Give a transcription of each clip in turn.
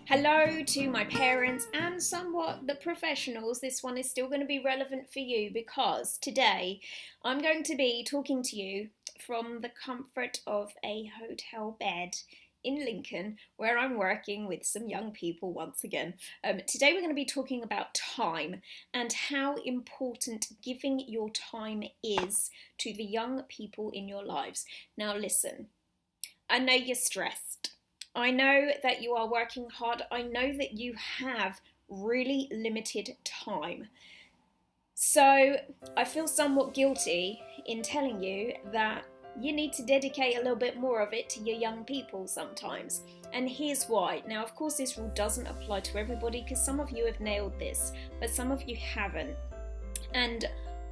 Hello to my parents and somewhat the professionals. This one is still going to be relevant for you because today I'm going to be talking to you from the comfort of a hotel bed in Lincoln, where I'm working with some young people once again. Today we're going to be talking about time and how important giving your time is to the young people in your lives. Now listen, I know you're stressed. I know that you are working hard. I know that you have really limited time. So I feel somewhat guilty in telling you that you need to dedicate a little bit more of it to your young people sometimes. And here's why. Now, of course, this rule doesn't apply to everybody because some of you have nailed this, but some of you haven't. And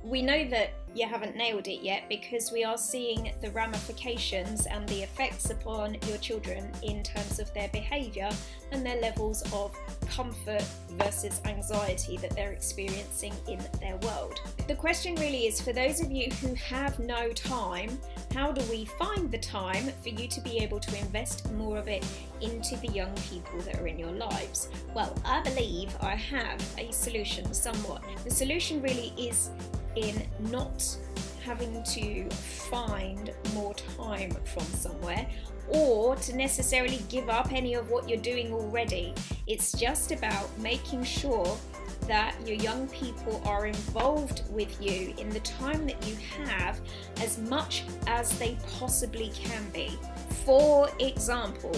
we know that you haven't nailed it yet because we are seeing the ramifications and the effects upon your children in terms of their behaviour and their levels of comfort versus anxiety that they're experiencing in their world. The question really is, for those of you who have no time, how do we find the time for you to be able to invest more of it into the young people that are in your lives? Well, I believe I have a solution somewhat. The solution really is in not having to find more time from somewhere or to necessarily give up any of what you're doing already. It's just about making sure that your young people are involved with you in the time that you have as much as they possibly can be. For example,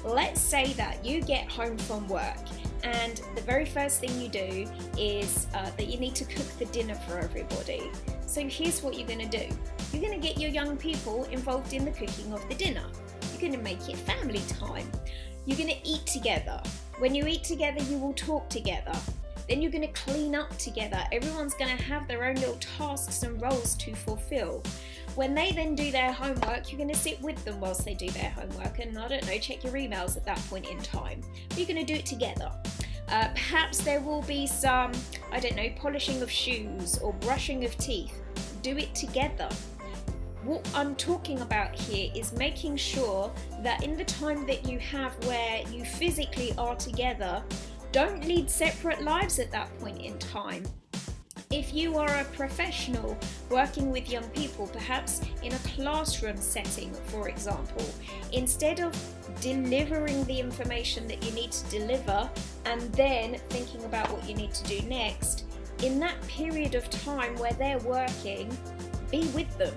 let's say that you get home from work and the very first thing you do is that you need to cook the dinner for everybody. So here's what you're going to do. You're going to get your young people involved in the cooking of the dinner. You're going to make it family time. You're going to eat together. When you eat together, you will talk together. Then you're going to clean up together. Everyone's going to have their own little tasks and roles to fulfill. When they then do their homework, you're going to sit with them whilst they do their homework and, I don't know, check your emails at that point in time. But you're going to do it together. Perhaps there will be some, I don't know, polishing of shoes or brushing of teeth. Do it together. What I'm talking about here is making sure that in the time that you have where you physically are together, don't lead separate lives at that point in time. If you are a professional working with young people, perhaps in a classroom setting, for example, instead of delivering the information that you need to deliver and then thinking about what you need to do next, in that period of time where they're working, be with them.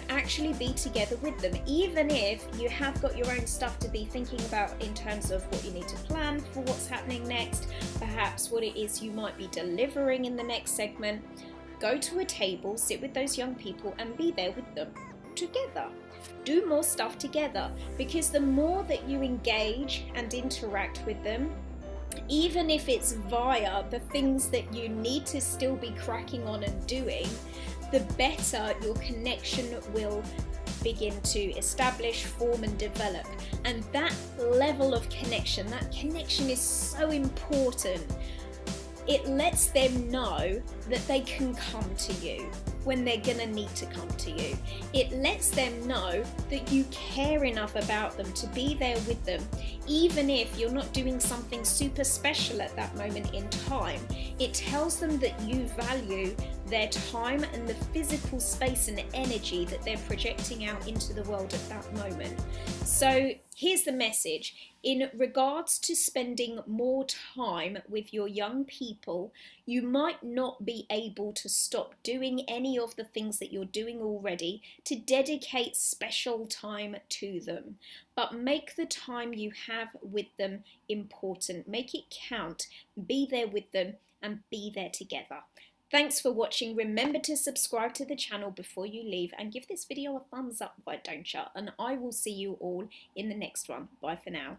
Actually be together with them, even if you have got your own stuff to be thinking about in terms of what you need to plan for what's happening next, perhaps what it is you might be delivering in the next segment. Go to a table, sit with those young people and be there with them together. Do more stuff together, because the more that you engage and interact with them, even if it's via the things that you need to still be cracking on and doing, the better your connection will begin to establish, form and develop. And that level of connection, that connection is so important. It lets them know that they can come to you when they're gonna need to come to you. It lets them know that you care enough about them to be there with them, even if you're not doing something super special at that moment in time. It tells them that you value their time and the physical space and energy that they're projecting out into the world at that moment. So here's the message. In regards to spending more time with your young people, you might not be able to stop doing any of the things that you're doing already to dedicate special time to them. But make the time you have with them important. Make it count. Be there with them and be there together. Thanks for watching. Remember to subscribe to the channel before you leave and give this video a thumbs up, why don't you? And I will see you all in the next one. Bye for now.